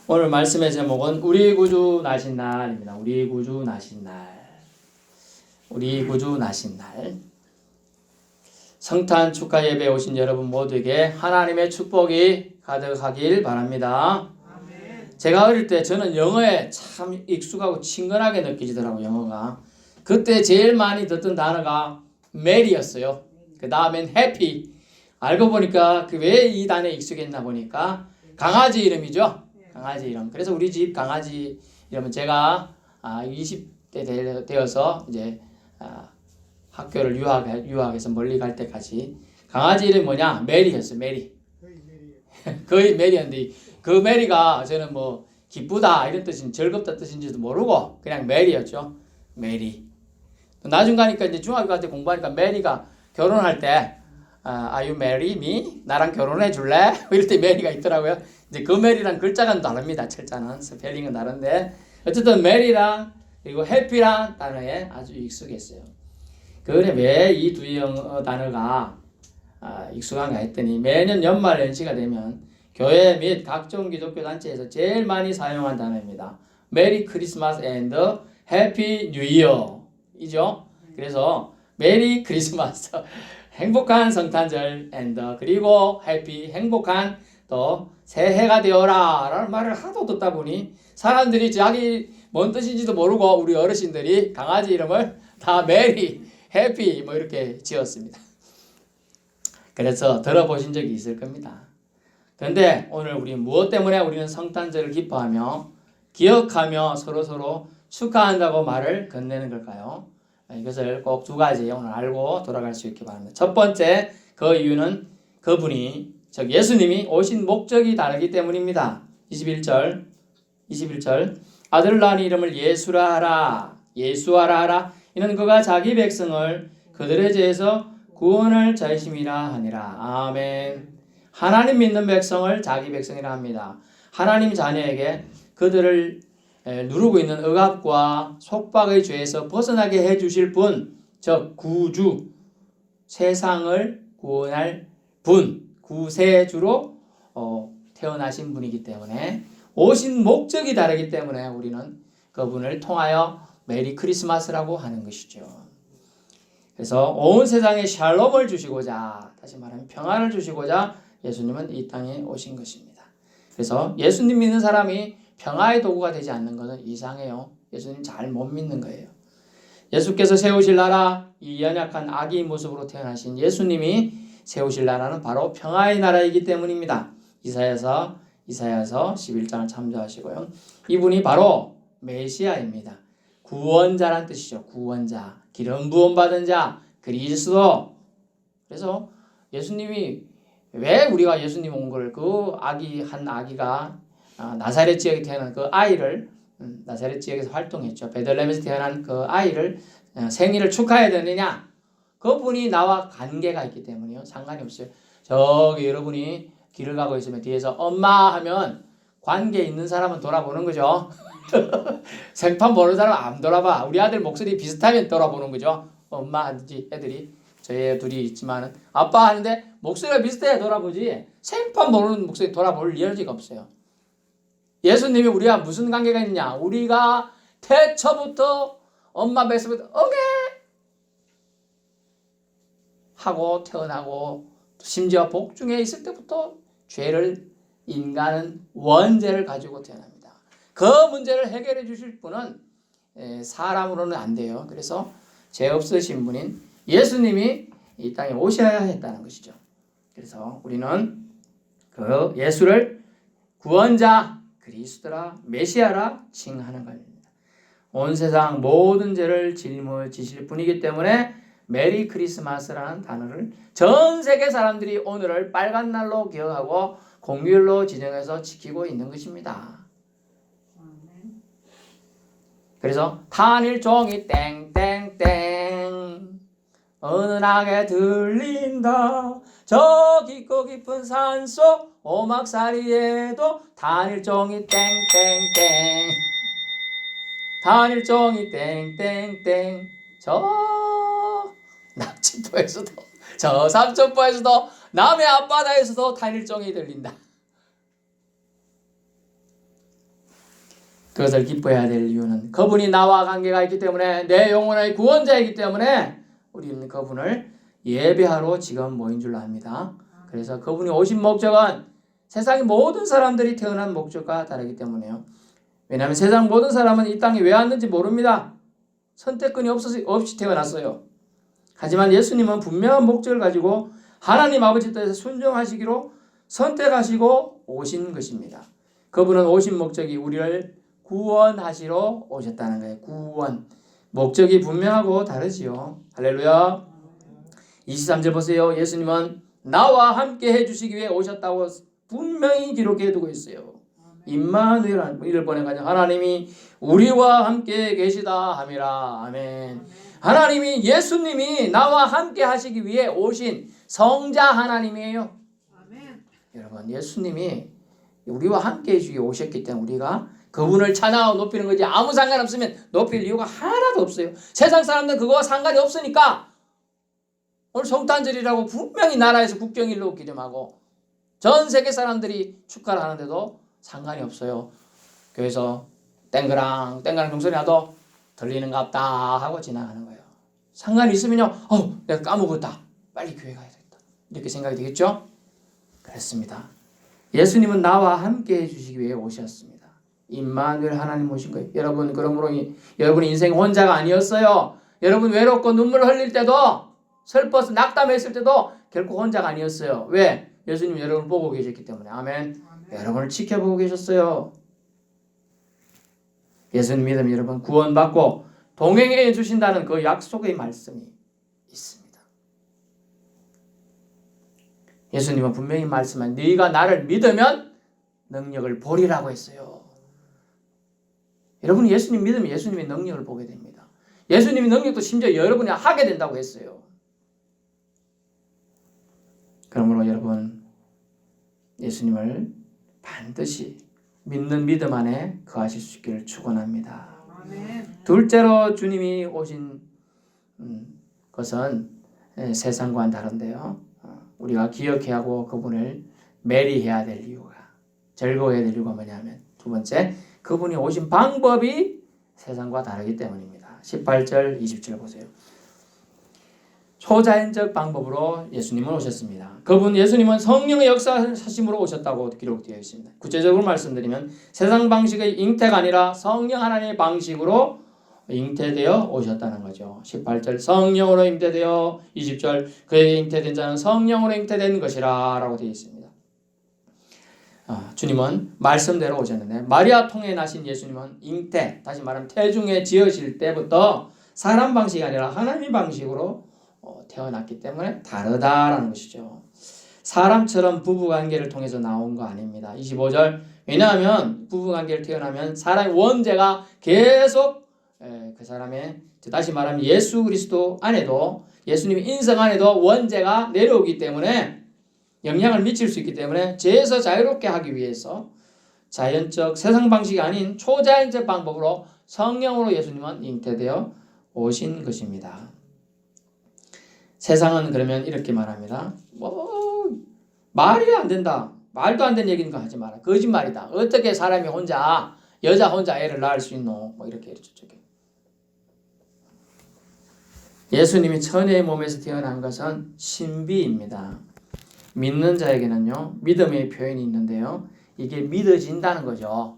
오늘 말씀의 제목은 우리 구주 나신 날입니다. 우리 구주 나신 날. 우리 구주 나신 날. 성탄 축하 예배에 오신 여러분 모두에게 하나님의 축복이 가득하길 바랍니다. 제가 어릴 때 저는 영어에 참 익숙하고 친근하게 느껴지더라고요. 영어가. 그때 제일 많이 듣던 단어가 메리였어요. 그 다음엔 해피. 알고 보니까 왜 이 단어에 익숙했나 보니까 강아지 이름이죠. 강아지 이름. 그래서 우리 집 강아지 이름은 제가 20대 되어서 이제 학교를 유학해서 멀리 갈 때까지 강아지 이름이 뭐냐? 메리였어요. 메리. 거의 메리였는데 그 메리가 저는 뭐 기쁘다 이런 뜻인 즐겁다 뜻인지도 모르고 그냥 메리였죠. 메리. 나중 가니까 이제 중학교 갈 때 공부하니까 메리가 결혼할 때 Are you marry me? 나랑 결혼해 줄래? 이럴 때 메리가 있더라고요. 이제 그 메리랑 글자가 다릅니다. 철자는 스펠링은 다른데 어쨌든 메리랑 그리고 해피랑 단어에 아주 익숙했어요. 그래 왜 이 두 단어가 익숙한가 했더니 매년 연말 연시가 되면 교회 및 각종 기독교 단체에서 제일 많이 사용한 단어입니다. 메리 크리스마스 앤드 해피 뉴 이어 이죠. 그래서 메리 크리스마스 행복한 성탄절 앤드 그리고 해피 행복한 또 새해가 되어라 라는 말을 하도 듣다 보니 사람들이 자기 뭔 뜻인지도 모르고 우리 어르신들이 강아지 이름을 다 메리 해피 뭐 이렇게 지었습니다. 그래서 들어보신 적이 있을 겁니다. 그런데 오늘 우리 무엇 때문에 우리는 성탄절을 기뻐하며 기억하며 서로 축하한다고 말을 건네는 걸까요? 이것을 꼭 두 가지 오늘 알고 돌아갈 수 있기 바랍니다. 첫 번째, 그 이유는 그분이 즉 예수님이 오신 목적이 다르기 때문입니다. 21절 아들 낳은 이름을 예수라 하라 예수하라 하라 이는 그가 자기 백성을 그들의 죄에서 구원할 자이심이라 하니라. 아멘. 하나님 믿는 백성을 자기 백성이라 합니다. 하나님 자녀에게 그들을 누르고 있는 억압과 속박의 죄에서 벗어나게 해주실 분, 즉 구주, 세상을 구원할 분, 구세주로 태어나신 분이기 때문에 오신 목적이 다르기 때문에 우리는 그분을 통하여 메리 크리스마스라고 하는 것이죠. 그래서 온 세상에 샬롬을 주시고자, 다시 말하면 평안을 주시고자 예수님은 이 땅에 오신 것입니다. 그래서 예수님 믿는 사람이 평화의 도구가 되지 않는 것은 이상해요. 예수님 잘 못 믿는 거예요. 예수께서 세우실 나라, 이 연약한 아기 모습으로 태어나신 예수님이 세우실 나라는 바로 평화의 나라이기 때문입니다. 이사야서 11장을 참조하시고요. 이분이 바로 메시아입니다. 구원자란 뜻이죠. 구원자, 기름 부음 받은 자, 그리스도. 그래서 예수님이 왜 우리가 예수님 온 걸 그 한 아기가 나사렛 지역에 태어난 그 아이를 나사렛 지역에서 활동했죠. 베들레헴에서 태어난 그 아이를 생일을 축하해야 되느냐? 그분이 나와 관계가 있기 때문에요. 상관이 없어요. 저기 여러분이 길을 가고 있으면 뒤에서 엄마 하면 관계 있는 사람은 돌아보는 거죠. 생판 보는 사람은 안 돌아봐. 우리 아들 목소리 비슷하면 돌아보는 거죠. 엄마 하든지 애들이 저희 둘이 있지만 아빠 하는데 목소리가 비슷해야 돌아보지 생판 모르는 목소리 돌아볼 여지가 없어요. 예수님이 우리와 무슨 관계가 있느냐? 우리가 태초부터 엄마 뱃속에서 어게 하고 태어나고 심지어 복중에 있을 때부터 인간은 원죄를 가지고 태어납니다. 그 문제를 해결해 주실 분은 사람으로는 안 돼요. 그래서 죄 없으신 분인 예수님이 이 땅에 오셔야 했다는 것이죠. 그래서 우리는 그 예수를 구원자, 그리스도라, 메시아라 칭하는 겁니다. 온 세상 모든 죄를 짊어지실 분이기 때문에 메리 크리스마스라는 단어를 전 세계 사람들이 오늘을 빨간 날로 기억하고 공휴일로 지정해서 지키고 있는 것입니다. 그래서 탄일종이 땡땡땡 은은하게 들린다. 저 깊고 깊은 산속 오막살이에도 단일종이 땡땡땡 단일종이 땡땡땡 저 낙지포에서도 저 삼천포에서도 남해 앞바다에서도 단일종이 들린다. 그것을 기뻐해야 될 이유는 그분이 나와 관계가 있기 때문에, 내 영혼의 구원자이기 때문에 우리는 그분을 예배하러 지금 모인 줄로 압니다. 그래서 그분이 오신 목적은 세상의 모든 사람들이 태어난 목적과 다르기 때문에요. 왜냐하면 세상 모든 사람은 이 땅에 왜 왔는지 모릅니다. 선택권이 없이 태어났어요. 하지만 예수님은 분명한 목적을 가지고 하나님 아버지 뜻에 순종하시기로 선택하시고 오신 것입니다. 그분은 오신 목적이 우리를 구원하시러 오셨다는 거예요. 구원. 목적이 분명하고 다르지요. 할렐루야. 23절 보세요. 예수님은 나와 함께 해주시기 위해 오셨다고 분명히 기록해 두고 있어요. 임마누엘을 보내가지고 하나님이 우리와 함께 계시다 함이라. 아멘. 하나님이, 예수님이 나와 함께 하시기 위해 오신 성자 하나님이에요. 아멘. 여러분, 예수님이 우리와 함께 해주기 위해 오셨기 때문에 우리가 그분을 찬양하고 높이는 거지, 아무 상관없으면 높일 이유가 하나도 없어요. 세상 사람들은 그거와 상관이 없으니까 오늘 성탄절이라고 분명히 나라에서 국경일로 기념하고 전 세계 사람들이 축하를 하는데도 상관이 없어요. 교회에서 땡그랑 종소리 나도 들리는갑다 하고 지나가는 거예요. 상관이 있으면요, 내가 까먹었다, 빨리 교회 가야 되겠다, 이렇게 생각이 되겠죠? 그렇습니다. 예수님은 나와 함께 해주시기 위해 오셨습니다. 임마누엘 하나님 오신 거예요. 여러분, 그러므로 여러분 인생 혼자가 아니었어요. 여러분 외롭고 눈물 흘릴 때도, 슬퍼서 낙담했을 때도 결코 혼자가 아니었어요. 왜? 예수님 여러분을 보고 계셨기 때문에. 아멘. 여러분을 지켜보고 계셨어요. 예수님 믿으면 여러분 구원받고 동행해 주신다는 그 약속의 말씀이 있습니다. 예수님은 분명히 말씀한, 네가 나를 믿으면 능력을 보리라고 했어요. 여러분이 예수님 믿으면 예수님의 능력을 보게 됩니다. 예수님의 능력도 심지어 여러분이 하게 된다고 했어요. 그러므로 여러분, 예수님을 반드시 믿는 믿음 안에 거하실 수 있기를 축원합니다. 둘째로 주님이 오신 것은 세상과는 다른데요. 우리가 기억해야 하고 그분을 매리해야 될 이유가, 즐거워해야 될 이유가 뭐냐면, 두 번째, 그분이 오신 방법이 세상과 다르기 때문입니다. 18절 20절 보세요. 초자연적 방법으로 예수님은 오셨습니다. 예수님은 성령의 역사하심으로 오셨다고 기록되어 있습니다. 구체적으로 말씀드리면 세상 방식의 잉태가 아니라 성령 하나님의 방식으로 잉태되어 오셨다는 거죠. 18절 성령으로 잉태되어, 20절 그에게 잉태된 자는 성령으로 잉태된 것이라 라고 되어 있습니다. 주님은 말씀대로 오셨는데, 마리아 통에 나신 예수님은 잉태, 다시 말하면 태중에 지어질 때부터 사람 방식이 아니라 하나님 방식으로 태어났기 때문에 다르다라는 것이죠. 사람처럼 부부관계를 통해서 나온 거 아닙니다. 25절, 왜냐하면 부부관계를 태어나면 사람의 원죄가 계속 그 사람의, 다시 말하면 예수 그리스도 안에도, 예수님의 인성 안에도 원죄가 내려오기 때문에, 영향을 미칠 수 있기 때문에 죄에서 자유롭게 하기 위해서 자연적 세상 방식이 아닌 초자연적 방법으로 성령으로 예수님은 잉태되어 오신 것입니다. 세상은 그러면 이렇게 말합니다. 말이 안 된다, 말도 안 되는 얘기는 거 하지 마라, 거짓말이다, 어떻게 사람이 혼자, 여자 혼자 애를 낳을 수 있노, 이렇게 저렇게. 예수님이 처녀의 몸에서 태어난 것은 신비입니다. 믿는 자에게는요, 믿음의 표현이 있는데요, 이게 믿어진다는 거죠.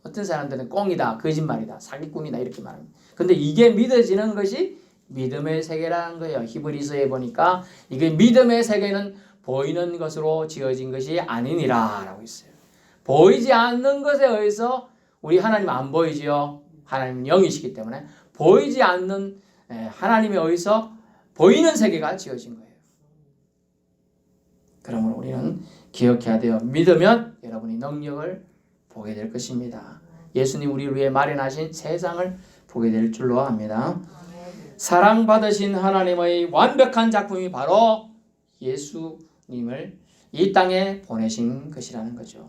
어떤 사람들은 꽁이다, 거짓말이다, 사기꾼이다 이렇게 말합니다. 근데 이게 믿어지는 것이 믿음의 세계라는 거예요. 히브리서에 보니까 이게 믿음의 세계는 보이는 것으로 지어진 것이 아니니라 라고 있어요. 보이지 않는 것에 의해서, 우리 하나님 안 보이지요. 하나님은 영이시기 때문에 보이지 않는 하나님에 의해서 보이는 세계가 지어진 거예요. 그러므로 우리는 기억해야 돼요. 믿으면 여러분이 능력을 보게 될 것입니다. 예수님 우리를 위해 마련하신 세상을 보게 될 줄로 압니다. 사랑받으신 하나님의 완벽한 작품이 바로 예수님을 이 땅에 보내신 것이라는 거죠.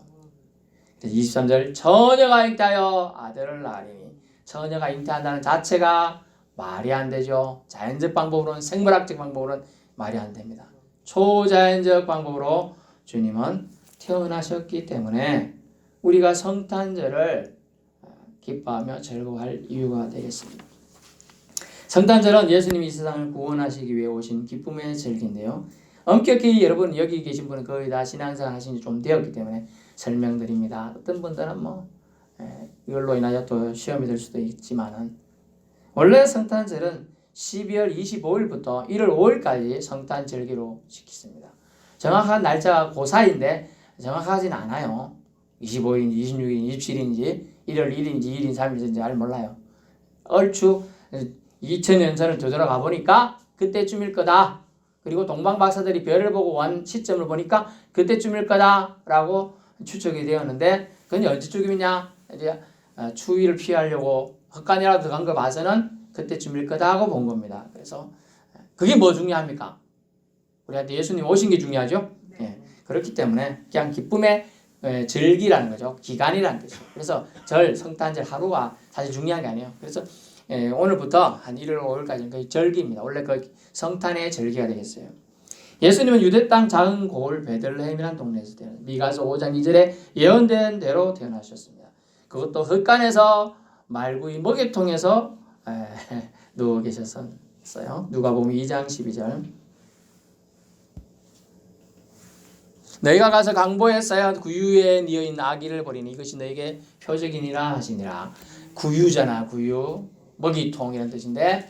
23절, 처녀가 잉태하여 아들을 낳으리니, 처녀가 잉태한다는 자체가 말이 안 되죠. 자연적 방법으로는, 생물학적 방법으로는 말이 안 됩니다. 초자연적 방법으로 주님은 태어나셨기 때문에 우리가 성탄절을 기뻐하며 즐거워할 이유가 되겠습니다. 성탄절은 예수님이 이 세상을 구원하시기 위해 오신 기쁨의 절기인데요. 엄격히 여러분 여기 계신 분은 거의 다 신앙생활 하신 지 좀 되었기 때문에 설명드립니다. 어떤 분들은 이걸로 인하여 또 시험이 될 수도 있지만은 원래 성탄절은 12월 25일부터 1월 5일까지 성탄절기로 지켰습니다. 정확한 날짜가 그 사이인데 정확하진 않아요. 25일인지 26일인지 27일인지 1월 1일인지 2일인지 3일인지 잘 몰라요. 얼추 2000년 전을 되돌아가 보니까 그때쯤일 거다. 그리고 동방박사들이 별을 보고 온 시점을 보니까 그때쯤일 거다라고 추측이 되었는데 그건 언제쯤이냐? 이제 추위를 피하려고 헛간이라도 들어간 거 봐서는 그때쯤일 거다 하고 본 겁니다. 그래서 그게 뭐 중요합니까? 우리한테 예수님 오신 게 중요하죠? 예. 그렇기 때문에 그냥 기쁨의 절기라는 거죠. 기간이라는 뜻이죠. 그래서 성탄절 하루가 사실 중요한 게 아니에요. 그래서 오늘부터 한 1월 5일까지는 거의 절기입니다. 원래 그 성탄의 절기가 되겠어요. 예수님은 유대 땅 작은 고을 베들레헴이라는 동네에서 태어났습니다. 미가서 5장 2절에 예언된 대로 태어나셨습니다. 그것도 흙간에서 말구이 먹이통에서 누워 계셨어요. 누가복음 2장 12절. 너희가 가서 강보에 쌓여 구유에 뉘어있는 아기를 보리니 이것이 너희에게 표적이니라 하시니라. 구유잖아. 구유. 먹이통이라는 뜻인데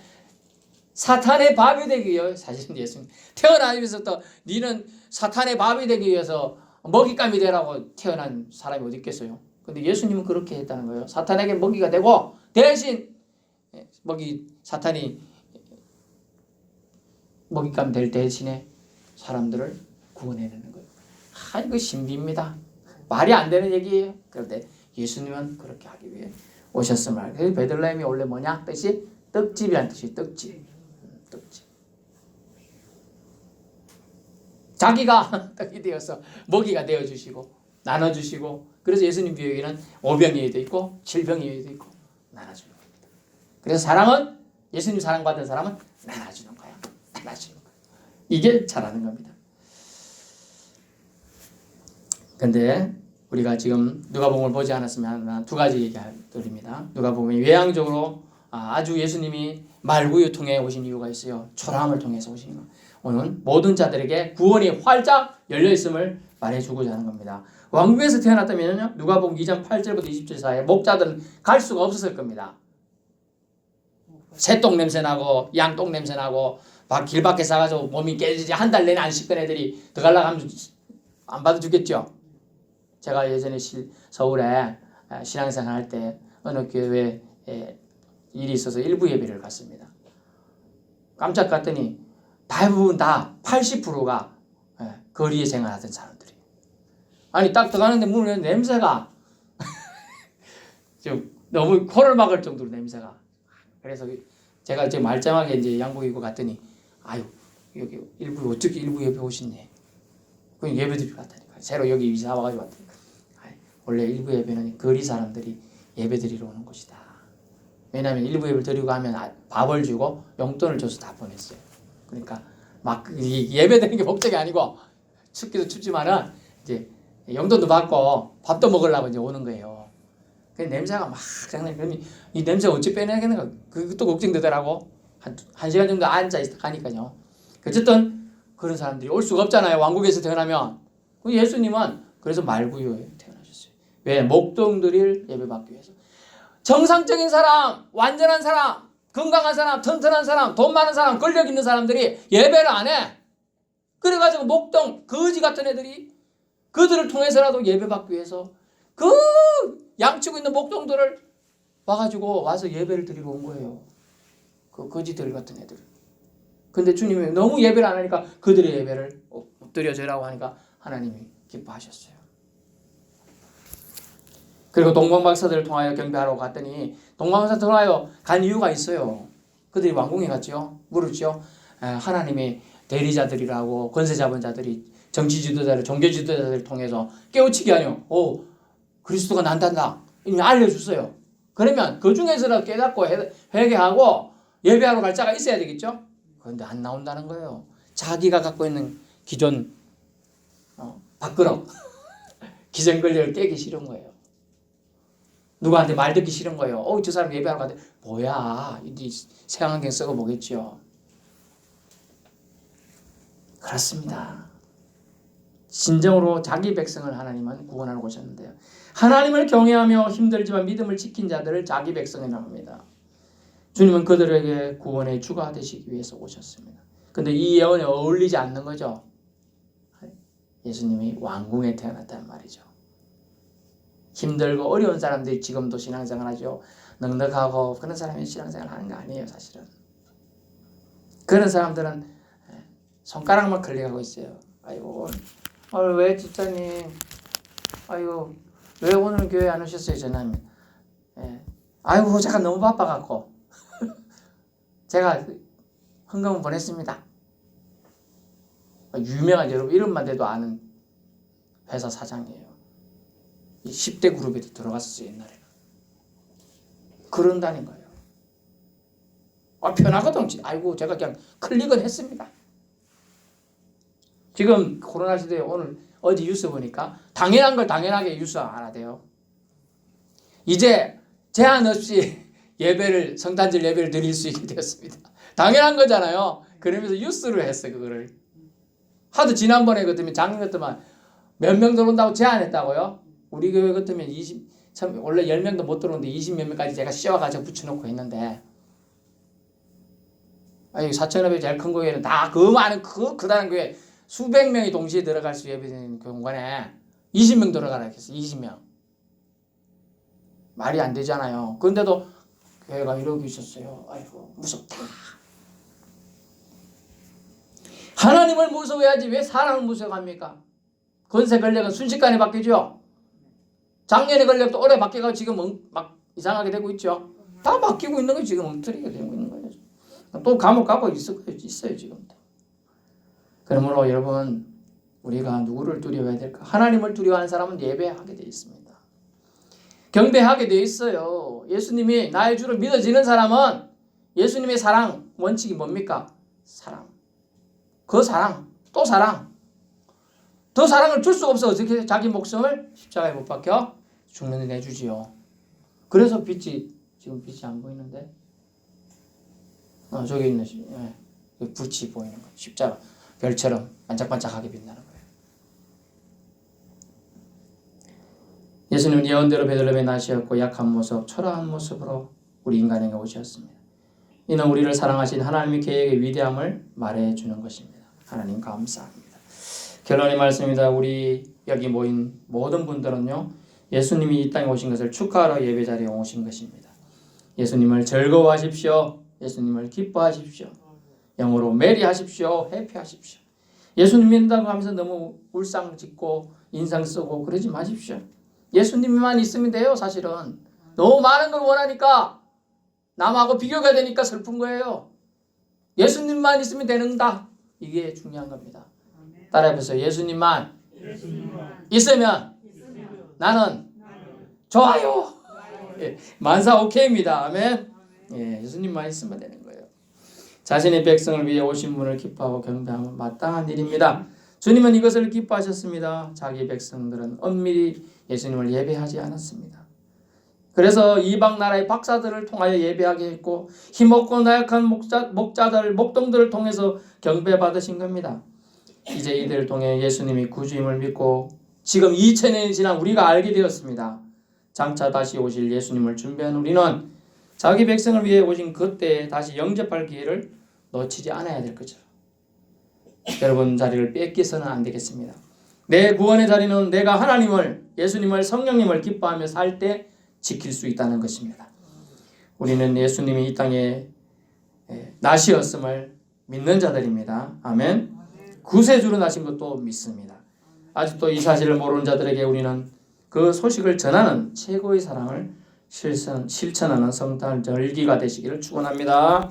사탄의 밥이 되기 위해 사실은 예수님 태어나면서부터 니는 사탄의 밥이 되기 위해서 먹잇감이 되라고 태어난 사람이 어디 있겠어요. 근데 예수님은 그렇게 했다는 거예요. 사탄에게 먹이가 되고 대신 사탄이 먹잇감 될 대신에 사람들을 구원해내는 거예요. 이거 신비입니다. 말이 안 되는 얘기예요. 그런데 예수님은 그렇게 하기 위해 오셨음을. 그래서 베들레헴이 원래 뭐냐? 뜻이 떡집이라는 뜻이 떡집. 자기가 떡이 되어서 먹이가 되어주시고 나눠주시고 그래서 예수님 비유에는 오병이어도 있고 칠병이어도 있고 나눠주는 겁니다. 그래서 사랑은 예수님 사랑받은 사람은 나눠주는 거예요. 나눠주는 거예요. 이게 잘하는 겁니다. 근데 우리가 지금 누가복음을 보지 않았으면 두 가지 얘기드립니다. 누가복음이 외향적으로 아주 예수님이 말구유 통해 오신 이유가 있어요. 초라함을 통해서 오신 이유. 오늘 모든 자들에게 구원이 활짝 열려있음을 말해주고자 하는 겁니다. 왕궁에서 태어났다면 누가복음 2장 8절부터 20절 사이에 목자들은 갈 수가 없었을 겁니다. 새똥 냄새 나고 양똥 냄새 나고 길 밖에 싸가지고 몸이 깨지지 한 달 내내 안 씻던 애들이 들어가려고 하면 안 받아 주겠죠. 제가 예전에 서울에 신앙생활 할 때 어느 교회에 일이 있어서 일부 예배를 갔습니다. 깜짝 갔더니 대부분 다 80%가 거리에 생활하던 사람들이에요. 아니 딱 들어가는데 문에 냄새가 좀 너무 코를 막을 정도로 냄새가. 그래서 제가 지금 말짱하게 이제 양복 입고 갔더니 여기 어떻게 일부 예배 오셨네. 그 예배드리러 갔다니까. 새로 여기 이사 와가지고 왔다니까. 원래 일부 예배는 거리 사람들이 예배드리러 오는 곳이다. 왜냐하면 일부 예배를 드리고 가면 밥을 주고 용돈을 줘서 다 보냈어요. 그러니까 막 예배드리는 게 목적이 아니고 춥기도 춥지만은 이제 용돈도 받고 밥도 먹으려고 이제 오는 거예요. 그 냄새가 막 장난. 그러면 이 냄새 어찌 빼내겠는가? 그것도 걱정되더라고. 한 시간 정도 앉아 있다 가니까요. 어쨌든 그런 사람들이 올 수가 없잖아요. 왕국에서 태어나면. 예수님은 그래서 말구유에 태어나셨어요. 왜? 목동들을 예배받기 위해서. 정상적인 사람, 완전한 사람, 건강한 사람, 튼튼한 사람, 돈 많은 사람, 권력 있는 사람들이 예배를 안 해. 그래가지고 목동 거지 같은 애들이 그들을 통해서라도 예배받기 위해서 그 양치고 있는 목동들을 와서 예배를 드리러 온 거예요. 그 거지들 같은 애들. 근데 주님이 너무 예배를 안 하니까 그들의 예배를 엎드려주라고 하니까 하나님이 기뻐하셨어요. 그리고 동방박사들을 통하여 경배하러 갔더니 동방박사 통하여 간 이유가 있어요. 그들이 왕궁에 갔죠. 물었죠. 하나님의 대리자들이라고 권세 잡은 자들이 정치 지도자들, 종교 지도자들을 통해서 깨우치게 하뇨. 그리스도가 난단다. 이미 알려줬어요. 그러면 그 중에서라도 깨닫고 회개하고 예배하러 갈 자가 있어야 되겠죠. 그런데 안 나온다는 거예요. 자기가 갖고 있는 기존 밥그릇 기존 권력을 깨기 싫은 거예요. 누구한테 말 듣기 싫은 거예요. 저 사람 예배하러 가는데 뭐야? 이 색안경 쓰고 보겠죠. 그렇습니다. 진정으로 자기 백성을 하나님은 구원하러 오셨는데요. 하나님을 경외하며 힘들지만 믿음을 지킨 자들을 자기 백성이라고 합니다. 주님은 그들에게 구원의 주가 되시기 위해서 오셨습니다. 근데 이 예언에 어울리지 않는 거죠. 예수님이 왕궁에 태어났단 말이죠. 힘들고 어려운 사람들이 지금도 신앙생활 하죠. 넉넉하고 그런 사람이 신앙생활 하는 거 아니에요, 사실은. 그런 사람들은 손가락만 클릭하고 있어요. 아이고, 왜 집사님, 아이고, 왜 오늘 교회 안 오셨어요, 저는. 아이고, 제가 너무 바빠갖고. 제가 헌금을 보냈습니다. 유명한, 여러분 이름만 대도 아는 회사 사장이에요. 10대 그룹에도 들어갔었어요, 옛날에는. 그런다는 거예요. 편하거든. 아이고, 제가 그냥 클릭은 했습니다. 지금 코로나 시대에 오늘 어제 뉴스 보니까 당연한 걸 당연하게 뉴스 안 하대요. 이제 제한 없이 성탄절 예배를 드릴 수 있게 되었습니다. 당연한 거잖아요. 그러면서 뉴스를 했어, 그거를. 하도 지난번에 같으면 작년 같으면 몇 명 들어온다고 제한했다고요? 우리 교회 같으면 원래 10명도 못 들어오는데 20몇 명까지 제가 씌워가지고 붙여놓고 했는데, 사천업의 제일 큰 교회는 다 그 많은 그다른 교회 수백 명이 동시에 들어갈 수 예배드리는 공간에 20명 들어가라 했어. 20명. 말이 안 되잖아요. 그런데도 교회가 이러고 있었어요. 아이고, 무섭다. 하나님을 무서워해야지 왜 사람을 무서워합니까? 권세 권력은 순식간에 바뀌죠. 작년에 권력도 올해 바뀌고 지금 막 이상하게 되고 있죠. 다 바뀌고 있는 거 지금 엉터리가 되고 있는 거예요. 또 감옥 가고 있어요 지금도. 그러므로 여러분, 우리가 누구를 두려워해야 될까? 하나님을 두려워하는 사람은 예배하게 되어 있습니다. 경배하게 되어 있어요. 예수님이 나의 주를 믿어지는 사람은 예수님의 사랑 원칙이 뭡니까? 사랑. 그 사랑, 또 사랑. 더 사랑을 줄 수가 없어. 어떻게 자기 목숨을 십자가에 못 박혀 죽는 데 내주지요. 그래서 지금 빛이 안 보이는데, 저기 있는 불이 보이는 거. 십자가 별처럼 반짝반짝하게 빛나는 거예요. 예수님은 예언대로 베들레헴에 나시었고 약한 모습, 초라한 모습으로 우리 인간에게 오셨습니다. 이는 우리를 사랑하신 하나님의 계획의 위대함을 말해주는 것입니다. 하나님 감사합니다. 결론의 말씀입니다. 우리 여기 모인 모든 분들은요, 예수님이 이 땅에 오신 것을 축하하러 예배 자리에 오신 것입니다. 예수님을 즐거워하십시오. 예수님을 기뻐하십시오. 영어로 메리하십시오. 해피하십시오. 예수님 믿는다고 하면서 너무 울상 짓고 인상 쓰고 그러지 마십시오. 예수님만 있으면 돼요. 사실은 너무 많은 걸 원하니까 남하고 비교가 되니까 슬픈 거예요. 예수님만 있으면 되는다. 이게 중요한 겁니다. 따라해보세요. 예수님만 있으면 나는 좋아요. 만사 오케이입니다. 아멘. 예수님만 있으면 되는 거예요. 자신의 백성을 위해 오신 분을 기뻐하고 경배하면 마땅한 일입니다. 주님은 이것을 기뻐하셨습니다. 자기 백성들은 엄밀히 예수님을 예배하지 않았습니다. 그래서 이방 나라의 박사들을 통하여 예배하게 했고 힘없고 나약한 목동들을 통해서 경배받으신 겁니다. 이제 이들을 통해 예수님이 구주임을 믿고 지금 2000년이 지난 우리가 알게 되었습니다. 장차 다시 오실 예수님을 준비한 우리는 자기 백성을 위해 오신 그때에 다시 영접할 기회를 놓치지 않아야 될 거죠. 여러분 자리를 뺏기서는 안 되겠습니다. 내 구원의 자리는 내가 하나님을, 예수님을, 성령님을 기뻐하며 살 때 지킬 수 있다는 것입니다. 우리는 예수님이 이 땅에 나시었음을 믿는 자들입니다. 아멘. 구세주로 나신 것도 믿습니다. 아직도 이 사실을 모르는 자들에게 우리는 그 소식을 전하는 최고의 사랑을 실천하는 성탄절기가 되시기를 축원합니다.